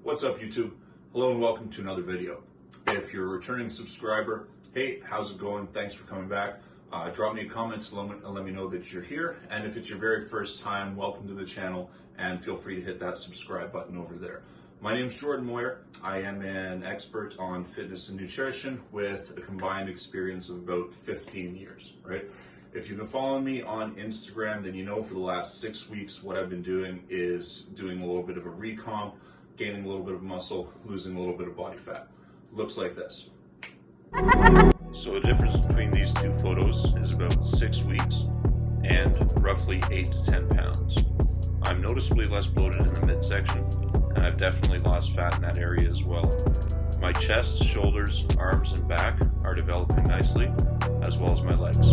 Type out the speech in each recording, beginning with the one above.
What's up, YouTube? Hello and welcome to another video. If you're a returning subscriber, hey, how's it going? Thanks for coming back. Drop me a comment to let me know that you're here. And if it's your very first time, welcome to the channel and feel free to hit that subscribe button over there. My name is Jordan Moyer. I am an expert on fitness and nutrition with a combined experience of about 15 years, right? If you've been following me on Instagram, then you know for the last 6 weeks what I've been doing is doing a little bit of a recomp, gaining a little bit of muscle, losing a little bit of body fat. Looks like this. So the difference between these two photos is about 6 weeks and roughly 8 to 10 pounds. I'm noticeably less bloated in the midsection, and I've definitely lost fat in that area as well. My chest, shoulders, arms, and back are developing nicely, as well as my legs.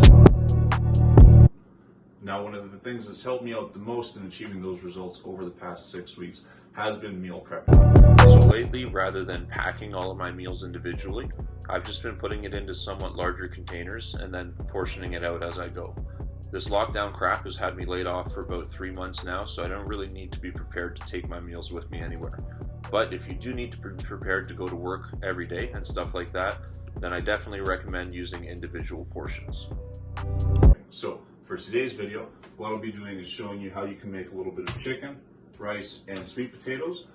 Now, one of the things that's helped me out the most in achieving those results over the past 6 weeks has been meal prepping. So lately, rather than packing all of my meals individually, I've just been putting it into somewhat larger containers and then portioning it out as I go. This lockdown crap has had me laid off for about 3 months now, so I don't really need to be prepared to take my meals with me anywhere. But if you do need to be prepared to go to work every day and stuff like that, then I definitely recommend using individual portions. So for today's video, what I'll be doing is showing you how you can make a little bit of chicken, rice, and sweet potatoes.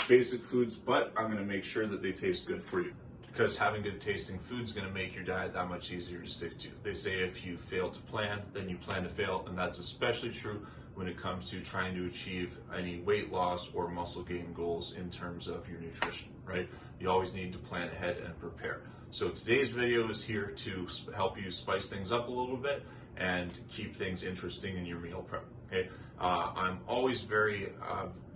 Basic foods, but I'm going to make sure that they taste good for you, because having good tasting food is going to make your diet that much easier to stick to. They say if you fail to plan, then you plan to fail, and that's especially true when it comes to trying to achieve any weight loss or muscle gain goals in terms of your nutrition, right? You always need to plan ahead and prepare. So today's video is here to help you spice things up a little bit and keep things interesting in your meal prep, okay? I'm always very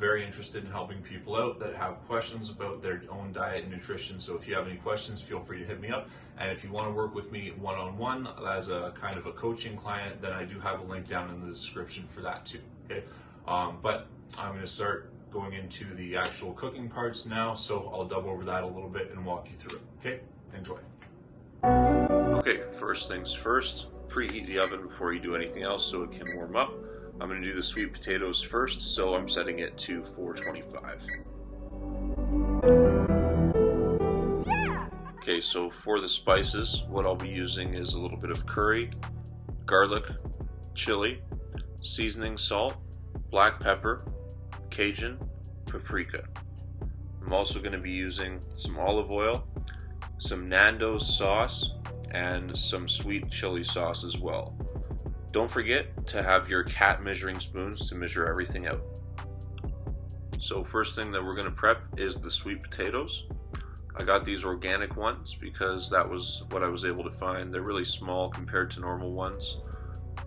interested in helping people out that have questions about their own diet and nutrition. So if you have any questions, feel free to hit me up. And if you want to work with me one-on-one as a kind of a coaching client, then I do have a link down in the description for that too, okay? But I'm going to start going into the actual cooking parts now. So I'll dub over that a little bit and walk you through it, okay? Enjoy. Okay, first things first, preheat the oven before you do anything else so it can warm up. I'm going to do the sweet potatoes first, so I'm setting it to 425. Okay, so for the spices, what I'll be using is a little bit of curry, garlic, chili, seasoning salt, black pepper, Cajun, paprika. I'm also going to be using some olive oil, some Nando's sauce, and some sweet chili sauce as well. Don't forget to have your cat measuring spoons to measure everything out. So first thing that we're going to prep is the sweet potatoes. I got these organic ones because that was what I was able to find. They're really small compared to normal ones,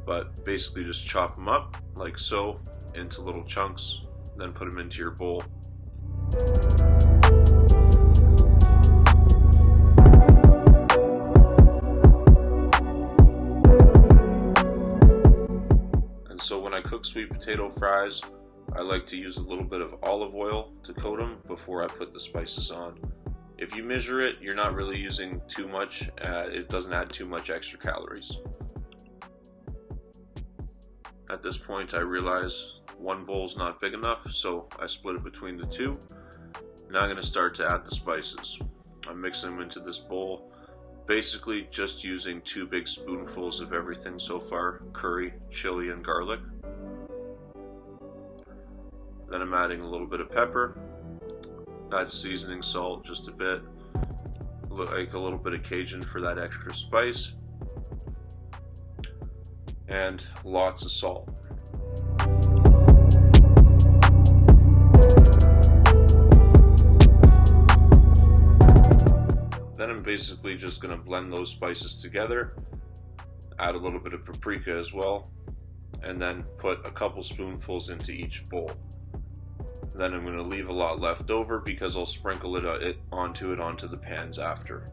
but basically just chop them up like so into little chunks, then put them into your bowl. So when I cook sweet potato fries, I like to use a little bit of olive oil to coat them before I put the spices on. If you measure it, you're not really using too much. It doesn't add too much extra calories. At this point, I realize one bowl's not big enough, so I split it between the two. Now I'm going to start to add the spices. I'm mixing them into this bowl. Basically just using 2 big spoonfuls of everything so far, curry, chili, and garlic. Then I'm adding a little bit of pepper, add seasoning salt just a bit, like a little bit of Cajun for that extra spice, and lots of salt. Then I'm basically just going to blend those spices together, add a little bit of paprika as well, and then put a couple spoonfuls into each bowl. Then I'm going to leave a lot left over because I'll sprinkle it onto the pans after.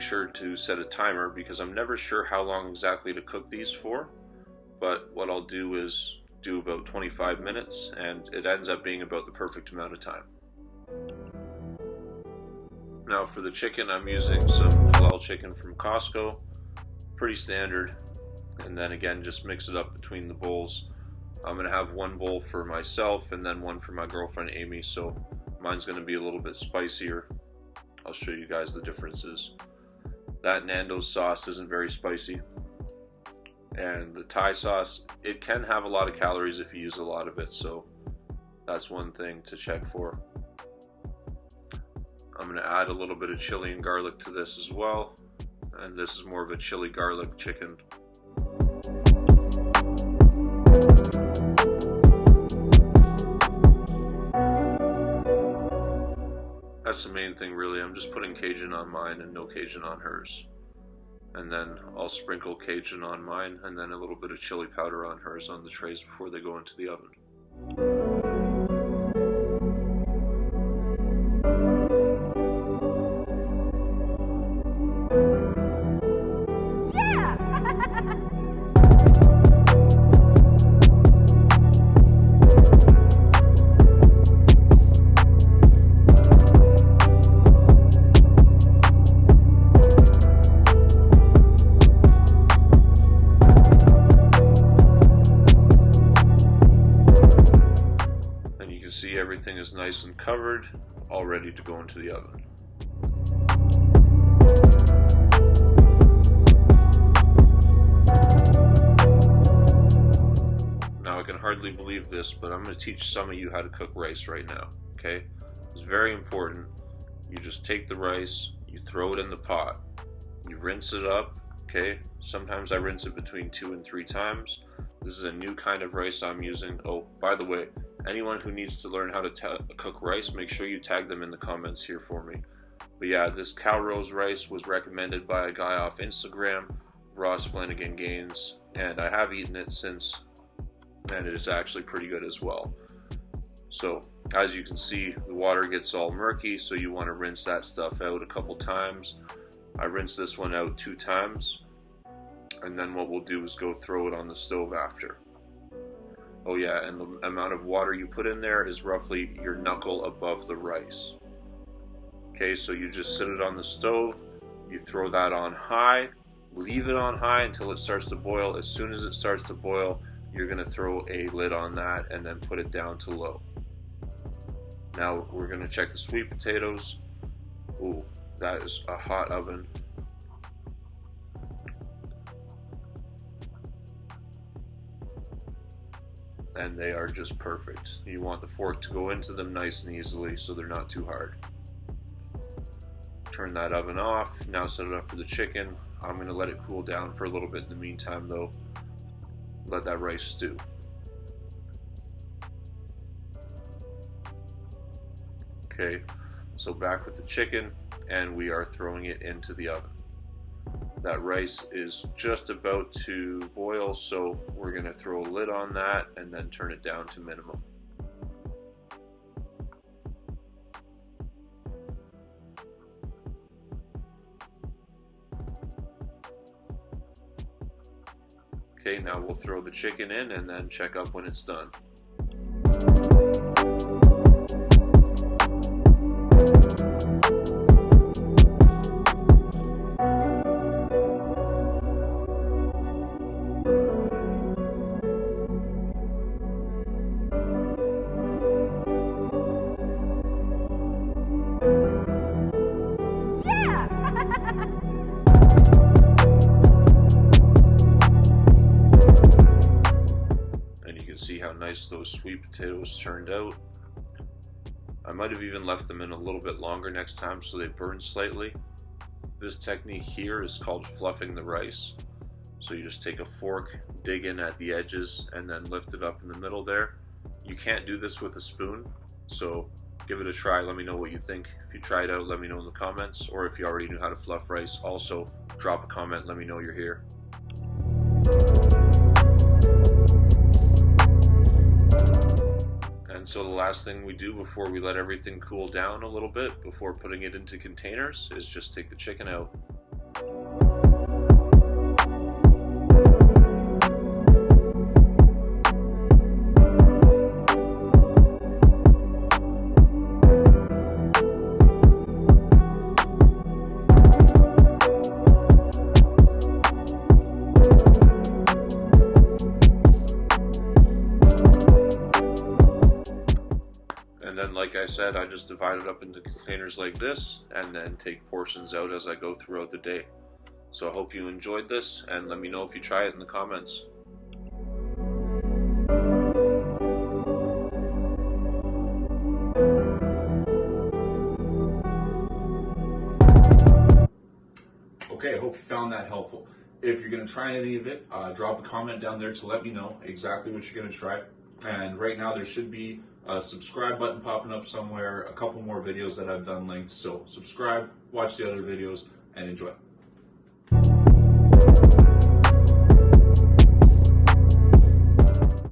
sure to set a timer because I'm never sure how long exactly to cook these for, but what I'll do is do about 25 minutes and it ends up being about the perfect amount of time. Now for the chicken, I'm using some halal chicken from Costco, pretty standard, and then again just mix it up between the bowls. I'm going to have one bowl for myself and then one for my girlfriend Amy, so mine's going to be a little bit spicier. I'll show you guys the differences. That Nando's sauce isn't very spicy, and the Thai sauce, it can have a lot of calories if you use a lot of it, so that's one thing to check for. I'm going to add a little bit of chili and garlic to this as well, and this is more of a chili garlic chicken. That's the main thing really. I'm just putting Cajun on mine and no Cajun on hers. And then I'll sprinkle Cajun on mine and then a little bit of chili powder on hers on the trays before they go into the oven. See, everything is nice and covered, all ready to go into the oven. Now I can hardly believe this, but I'm going to teach some of you how to cook rice right now, okay? It's very important. You just take the rice, you throw it in the pot, you rinse it up, okay? Sometimes I rinse it between 2 and 3 times. This is a new kind of rice I'm using. Oh, by the way, anyone who needs to learn how to cook rice, make sure you tag them in the comments here for me. But yeah, this Calrose rice was recommended by a guy off Instagram, Ross Flanagan Gaines, and I have eaten it since, and it is actually pretty good as well. So, as you can see, the water gets all murky, so you want to rinse that stuff out a couple times. I rinsed this one out 2 times. And then what we'll do is go throw it on the stove after. Oh yeah, and the amount of water you put in there is roughly your knuckle above the rice. Okay, so you just sit it on the stove, you throw that on high, leave it on high until it starts to boil. As soon as it starts to boil, you're going to throw a lid on that and then put it down to low. Now we're going to check the sweet potatoes. Ooh, that is a hot oven. And they are just perfect. You want the fork to go into them nice and easily so they're not too hard. Turn that oven off. Now set it up for the chicken. I'm going to let it cool down for a little bit in the meantime though. Let that rice stew. Okay, so back with the chicken and we are throwing it into the oven. That rice is just about to boil, so we're going to throw a lid on that and then turn it down to minimum. Okay, now we'll throw the chicken in and then check up when it's done. See how nice those sweet potatoes turned out. I might have even left them in a little bit longer next time so they burn slightly. This technique here is called fluffing the rice. So you just take a fork, dig in at the edges, and then lift it up in the middle there. You can't do this with a spoon, so give it a try. Let me know what you think. If you try it out, let me know in the comments, or if you already knew how to fluff rice, also drop a comment, let me know you're here. And so the last thing we do before we let everything cool down a little bit, before putting it into containers, is just take the chicken out. And then, like I said, I just divide it up into containers like this and then take portions out as I go throughout the day. So I hope you enjoyed this, and let me know if you try it in the comments. Okay, I hope you found that helpful. If you're going to try any of it, drop a comment down there to let me know exactly what you're going to try. And right now there should be a subscribe button popping up somewhere, a couple more videos that I've done linked. So subscribe, watch the other videos, and enjoy.